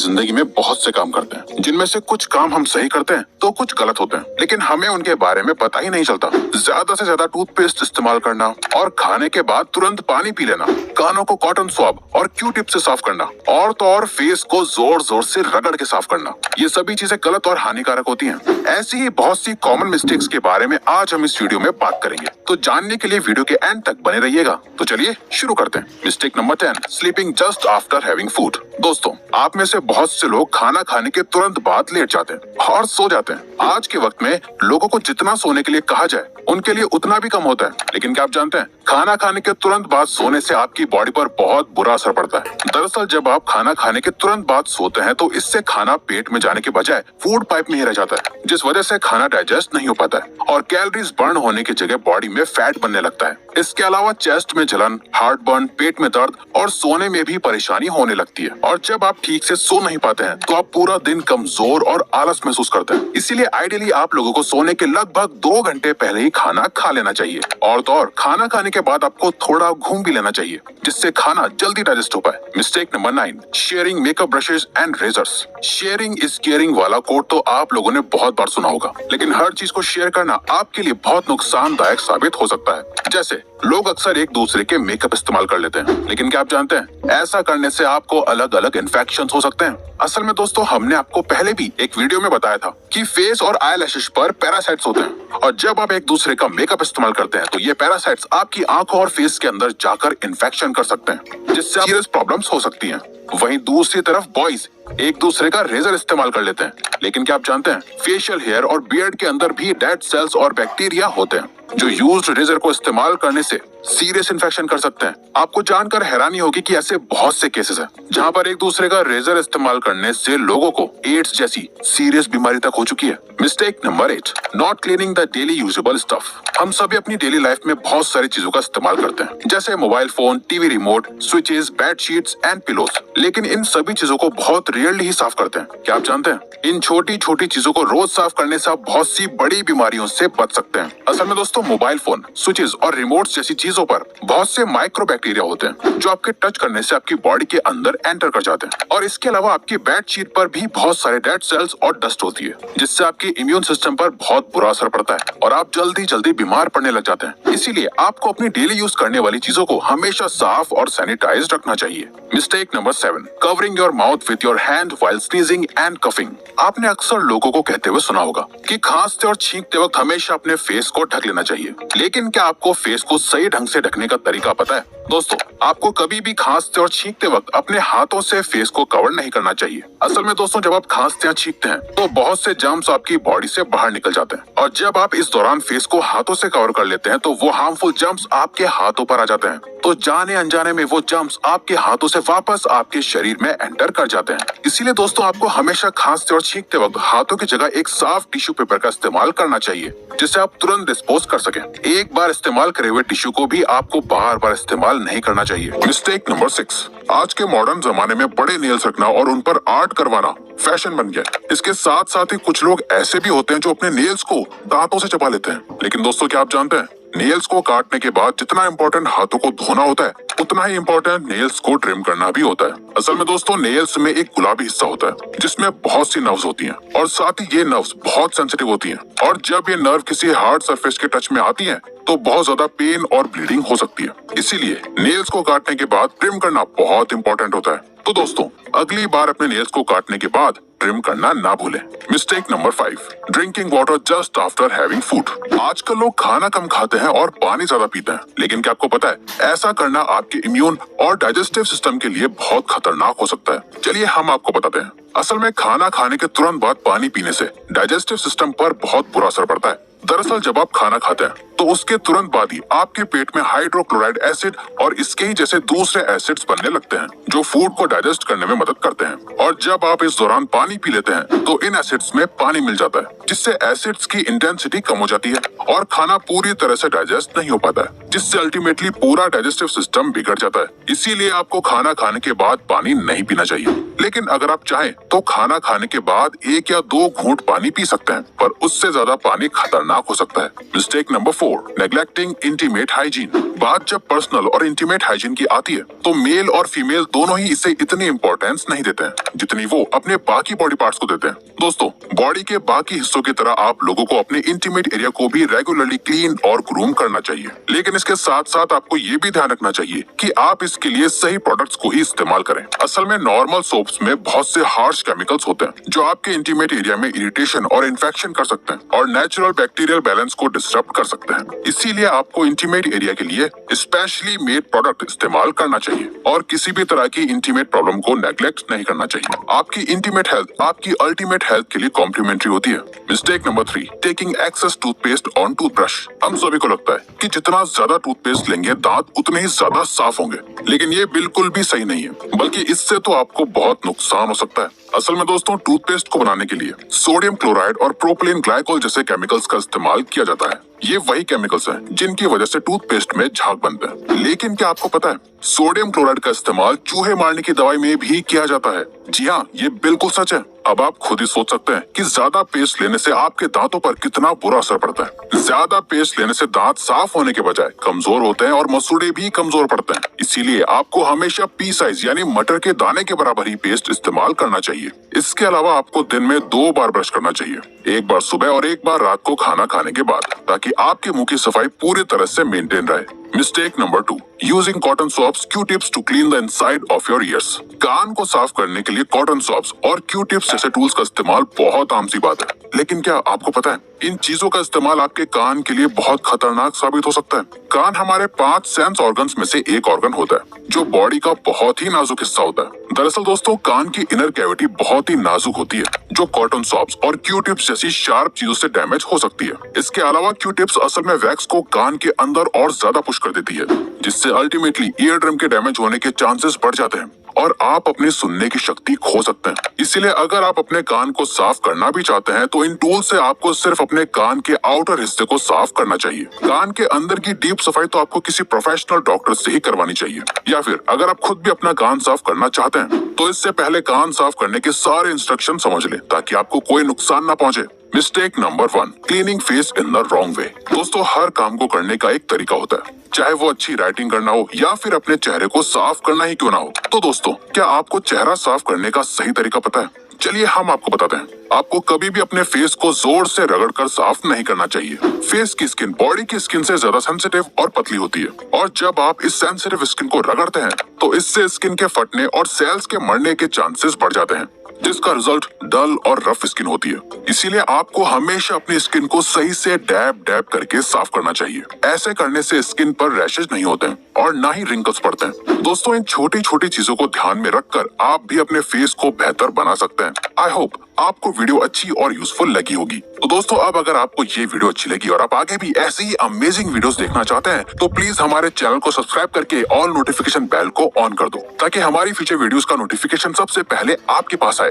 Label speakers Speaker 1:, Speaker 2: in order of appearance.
Speaker 1: जिंदगी में बहुत से काम करते हैं, जिनमें से कुछ काम हम सही करते हैं तो कुछ गलत होते हैं, लेकिन हमें उनके बारे में पता ही नहीं चलता। ज्यादा से ज्यादा टूथपेस्ट इस्तेमाल करना और खाने के बाद तुरंत पानी पी लेना, कानों को कॉटन स्वैब और क्यू टिप से साफ करना, और तो और फेस को जोर जोर से रगड़ के साफ करना, ये सभी चीजें गलत और हानिकारक होती हैं। ऐसी ही बहुत सी कॉमन मिस्टेक्स के बारे में आज हम इस वीडियो में बात करेंगे, तो जानने के लिए वीडियो के एंड तक बने रहिएगा। तो चलिए शुरू करते हैं। Mistake number 10, sleeping just after having food. दोस्तों, आप में से बहुत से लोग खाना खाने के तुरंत बाद लेट जाते हैं और सो जाते हैं। आज के वक्त में लोगों को जितना सोने के लिए कहा जाए उनके लिए उतना भी कम होता है, लेकिन क्या आप जानते हैं, खाना खाने के तुरंत बाद सोने से आपकी बॉडी पर बहुत बुरा असर पड़ता है। दरअसल जब आप खाना खाने के तुरंत बाद सोते हैं तो इससे खाना पेट में जाने के बजाय फूड पाइप में ही रह जाता है, जिस वजह से खाना डाइजेस्ट नहीं हो पाता है और कैलोरीज बर्न होने की जगह बॉडी में फैट बनने लगता है। इसके अलावा चेस्ट में जलन, हार्ट बर्न, पेट में दर्द और सोने में भी परेशानी होने लगती है। और जब आप ठीक से सो नहीं पाते हैं तो आप पूरा दिन कमजोर और आलस महसूस करते हैं। इसीलिए आइडियली आप लोगों को सोने के लगभग 2 घंटे पहले ही खाना खा लेना चाहिए, और तो और खाना खाने के बाद आपको थोड़ा घूम भी लेना चाहिए, जिससे खाना जल्दी डाइजेस्ट हो पाए। Mistake number 9, sharing makeup brushes and razors. Sharing is caring वाला कोट तो आप लोगों ने बहुत बार सुना होगा, लेकिन हर चीज को शेयर करना आपके लिए बहुत नुकसानदायक साबित हो सकता है। जैसे लोग अक्सर एक दूसरे के मेकअप इस्तेमाल कर लेते हैं, लेकिन क्या आप जानते हैं, ऐसा करने से आपको अलग अलग इन्फेक्शन हो सकते हैं। असल में दोस्तों, हमने आपको पहले भी एक वीडियो में बताया था कि फेस और आईलैशेस पर पैरासाइट्स होते हैं, और जब आप एक दूसरे का मेकअप इस्तेमाल करते हैं तो ये पैरासाइट्स आपकी आंखों और फेस के अंदर जाकर इन्फेक्शन कर सकते हैं, जिससे सीरियस प्रॉब्लम्स हो सकती हैं। वहीं दूसरी तरफ बॉयज एक दूसरे का रेजर इस्तेमाल कर लेते हैं, लेकिन क्या आप जानते हैं, फेशियल हेयर और बियर्ड के अंदर भी डेड सेल्स और बैक्टीरिया होते हैं, जो यूज्ड रेजर को इस्तेमाल करने से सीरियस इन्फेक्शन कर सकते हैं। आपको जानकर हैरानी होगी कि ऐसे बहुत से केसेस हैं जहां पर एक दूसरे का रेजर इस्तेमाल करने से लोगों को एड्स जैसी सीरियस बीमारी तक हो चुकी है। Mistake number 8, not cleaning the daily usable stuff. हम सभी अपनी डेली लाइफ में बहुत सारी चीजों का इस्तेमाल करते हैं, जैसे mobile phone, TV remote, switches, bedsheets and pillows, लेकिन इन सभी चीजों को बहुत रेयरली ही साफ करते हैं। क्या आप जानते हैं, इन छोटी छोटी चीजों को रोज साफ करने से आप बहुत सी बड़ी बीमारियों से बच सकते हैं। असल में दोस्तों, मोबाइल फोन, स्विचेस और रिमोट्स जैसी चीजों पर बहुत से माइक्रो बैक्टीरिया होते हैं, जो आपके टच करने से आपकी बॉडी के अंदर एंटर कर जाते हैं। और इसके अलावा आपकी बेडशीट पर भी बहुत सारे डेड सेल्स और डस्ट होती है, जिससे आपके इम्यून सिस्टम पर बहुत बुरा असर पड़ता है और आप जल्दी जल्दी बीमार पड़ने लग जाते हैं। इसीलिए आपको अपनी डेली यूज करने वाली चीजों को हमेशा साफ और सैनिटाइज रखना चाहिए। Mistake number 7, covering your mouth with your hand while sneezing and coughing. आपने अक्सर लोगों को कहते हुए सुना होगा कि खांसते और छींकते वक्त हमेशा अपने फेस को ढक लेना चाहिए, लेकिन क्या आपको फेस को सही ढंग से ढकने का तरीका पता है? दोस्तों, आपको कभी भी खांसते और छींकते वक्त अपने हाथों से फेस को कवर नहीं करना चाहिए। असल में दोस्तों, जब आप खांसते या छींकते हैं तो बहुत से जर्म्स आपकी बॉडी से बाहर निकल जाते हैं, और जब आप इस दौरान फेस को हाथों से कवर कर लेते हैं तो वो हार्मफुल जर्म्स आपके हाथों पर आ जाते हैं। तो जाने अनजाने में वो जर्म्स आपके हाथों से वापस आपके शरीर में एंटर कर जाते हैं। इसीलिए दोस्तों, आपको हमेशा खांसते और छींकते वक्त हाथों की जगह एक साफ टिश्यू पेपर का इस्तेमाल करना चाहिए, जिसे आप तुरंत डिस्पोज कर सकें। एक बार इस्तेमाल करे हुए टिश्यू को भी आपको बार बार इस्तेमाल नहीं करना चाहिए। मिस्टेक नंबर 6, आज के मॉडर्न जमाने में बड़े नेल्स रखना और उन पर आर्ट करवाना फैशन बन गया है। इसके साथ साथ ही कुछ लोग ऐसे भी होते हैं जो अपने नेल्स को दांतों से चबा लेते हैं। लेकिन दोस्तों, क्या आप जानते हैं, नेल्स को काटने के बाद जितना इम्पोर्टेंट हाथों को धोना होता है, उतना ही इम्पोर्टेंट नेल्स को ट्रिम करना भी होता है। असल में दोस्तों, नेल्स में एक गुलाबी हिस्सा होता है जिसमें बहुत सी नर्व्स होती हैं, और साथ ही ये नर्व्स बहुत सेंसिटिव होती हैं, और जब ये नर्व किसी हार्ड सरफेस के टच में आती हैं तो बहुत ज्यादा पेन और ब्लीडिंग हो सकती है। इसीलिए नेल्स को काटने के बाद ट्रिम करना बहुत इंपॉर्टेंट होता है। तो दोस्तों, अगली बार अपने नेल्स को काटने के बाद ट्रिम करना ना भूलें। Mistake number 5, drinking water just after having food. आजकल लोग खाना कम खाते हैं और पानी ज्यादा पीते हैं, लेकिन क्या आपको पता है, ऐसा करना आपके इम्यून और डाइजेस्टिव सिस्टम के लिए बहुत खतरनाक हो सकता है। चलिए हम आपको बताते हैं। असल में खाना खाने के तुरंत बाद पानी पीने से डाइजेस्टिव सिस्टम पर बहुत बुरा असर पड़ता है। दरअसल जब आप खाना खाते हैं तो उसके तुरंत बाद ही आपके पेट में हाइड्रोक्लोराइड एसिड और इसके ही जैसे दूसरे एसिड्स बनने लगते हैं, जो फूड को डाइजेस्ट करने में मदद करते हैं। और जब आप इस दौरान पानी पी लेते हैं तो इन एसिड्स में पानी मिल जाता है, जिससे एसिड्स की इंटेंसिटी कम हो जाती है और खाना पूरी तरह से डाइजेस्ट नहीं हो पाता है, जिससे अल्टीमेटली पूरा डाइजेस्टिव सिस्टम बिगड़ जाता है। इसीलिए आपको खाना खाने के बाद पानी नहीं पीना चाहिए, लेकिन अगर आप चाहें तो खाना खाने के बाद 1 या 2 घूंट पानी पी सकते हैं, पर उससे ज्यादा पानी खतरनाक हो सकता है। Mistake number 4, neglecting intimate hygiene. बात जब पर्सनल और इंटीमेट हाइजीन की आती है तो मेल और फीमेल दोनों ही इसे इतनी इंपॉर्टेंस नहीं देते हैं जितनी जितनी वो अपने बाकी बॉडी पार्ट्स को देते हैं। दोस्तों, बॉडी के बाकी हिस्सों की तरह आप लोगों को अपने इंटीमेट एरिया को भी रेगुलरली क्लीन और ग्रूम करना चाहिए, लेकिन इसके साथ साथ आपको ये भी ध्यान रखना चाहिए कि आप इसके लिए सही प्रोडक्ट्स को ही इस्तेमाल करें। असल में नॉर्मल सोप्स में बहुत से हार्श केमिकल्स होते हैं जो आपके इंटीमेट एरिया में इरिटेशन और इन्फेक्शन कर सकते हैं और नेचुरल बैक्टीरियल बैलेंस को डिस्टर्ब कर सकते हैं। इसीलिए आपको इंटीमेट एरिया के लिए स्पेशली मेड प्रोडक्ट इस्तेमाल करना चाहिए और किसी भी तरह की इंटीमेट प्रॉब्लम को नेग्लेक्ट नहीं करना चाहिए। आपकी इंटीमेट हेल्थ आपकी अल्टीमेट हेल्थ के लिए कॉम्प्लीमेंट्री होती है। Mistake number 3, taking excess toothpaste on toothbrush. हम सभी को लगता है कि जितना ज्यादा टूथपेस्ट लेंगे दांत उतने ही ज्यादा साफ होंगे, लेकिन ये बिल्कुल भी सही नहीं है, बल्कि इससे तो आपको बहुत नुकसान हो सकता है। असल में दोस्तों, टूथपेस्ट को बनाने के लिए सोडियम क्लोराइड और प्रोपिलीन ग्लाइकोल जैसे केमिकल्स का इस्तेमाल किया जाता है। ये वही केमिकल्स हैं जिनकी वजह से टूथपेस्ट में झाग बनते हैं। लेकिन क्या आपको पता है, सोडियम क्लोराइड का इस्तेमाल चूहे मारने की दवाई में भी किया जाता है। जी हाँ, ये बिल्कुल सच है। अब आप खुद ही सोच सकते हैं कि ज्यादा पेस्ट लेने से आपके दांतों पर कितना बुरा असर पड़ता है। ज्यादा पेस्ट लेने से दांत साफ होने के बजाय कमजोर होते हैं और मसूड़े भी कमजोर पड़ते हैं। इसीलिए आपको हमेशा पी साइज यानी मटर के दाने के बराबर ही पेस्ट इस्तेमाल करना चाहिए। इसके अलावा आपको दिन में 2 बार ब्रश करना चाहिए, एक बार सुबह और एक बार रात को खाना खाने के बाद, ताकि आपके मुंह की सफाई पूरी तरह से मेंटेन रहे। Mistake number 2, using cotton swabs Q-tips to clean the inside of your ears. कान को साफ करने के लिए कॉटन स्वॉप्स और Q-tips जैसे टूल्स का इस्तेमाल बहुत आम सी बात है, लेकिन क्या आपको पता है इन चीजों का इस्तेमाल आपके कान के लिए बहुत खतरनाक साबित हो सकता है। कान हमारे 5 सेंस ऑर्गन्स में से एक ऑर्गन होता है जो बॉडी का बहुत ही नाजुक हिस्सा होता है। दरअसल दोस्तों, कान की इनर कैविटी बहुत ही नाजुक होती है जो कॉटन स्वॉप्स और Q-tips जैसी शार्प चीजों से डैमेज हो सकती है। इसके अलावा Q-tips असल में वैक्स को कान के अंदर और ज्यादा पुश कर देती है, जिससे अल्टीमेटली ईयर ड्रम के डैमेज होने के चांसेस बढ़ जाते हैं और आप अपनी सुनने की शक्ति खो सकते हैं। इसीलिए अगर आप अपने कान को साफ करना भी चाहते हैं तो इन टूल से आपको सिर्फ अपने कान के आउटर हिस्से को साफ करना चाहिए। कान के अंदर की डीप सफाई तो आपको किसी प्रोफेशनल डॉक्टर से ही करवानी चाहिए, या फिर अगर आप खुद भी अपना कान साफ करना चाहते हैं तो इससे पहले कान साफ करने के सारे इंस्ट्रक्शन समझ लें ताकि आपको कोई नुकसान ना पहुंचे। Mistake number 1, cleaning face in the wrong way. दोस्तों, हर काम को करने का एक तरीका होता है, चाहे वो अच्छी राइटिंग करना हो या फिर अपने चेहरे को साफ करना ही क्यों ना हो। तो दोस्तों, क्या आपको चेहरा साफ करने का सही तरीका पता है? चलिए हम आपको बताते हैं। आपको कभी भी अपने फेस को जोर से रगड़कर साफ नहीं करना चाहिए। फेस की स्किन बॉडी की स्किन से ज्यादा सेंसिटिव और पतली होती है, और जब आप इस सेंसिटिव स्किन को रगड़ते हैं तो इससे स्किन के फटने और सेल्स के मरने के चांसेस बढ़ जाते हैं, जिसका रिजल्ट डल और रफ स्किन होती है। इसीलिए आपको हमेशा अपनी स्किन को सही से डैब डैब करके साफ करना चाहिए। ऐसे करने से स्किन पर रैशेज नहीं होते हैं और ना ही रिंकल्स पड़ते हैं। दोस्तों, इन छोटी छोटी चीजों को ध्यान में रखकर आप भी अपने फेस को बेहतर बना सकते हैं। आई होप आपको वीडियो अच्छी और यूजफुल लगी होगी। तो दोस्तों, अब अगर आपको ये वीडियो अच्छी लगी और आप आगे भी ऐसी ही अमेजिंग वीडियोस देखना चाहते हैं तो प्लीज हमारे चैनल को सब्सक्राइब करके ऑल नोटिफिकेशन बेल को ऑन कर दो, ताकि हमारी फ्यूचर वीडियोस का नोटिफिकेशन सबसे पहले आपके पास आए।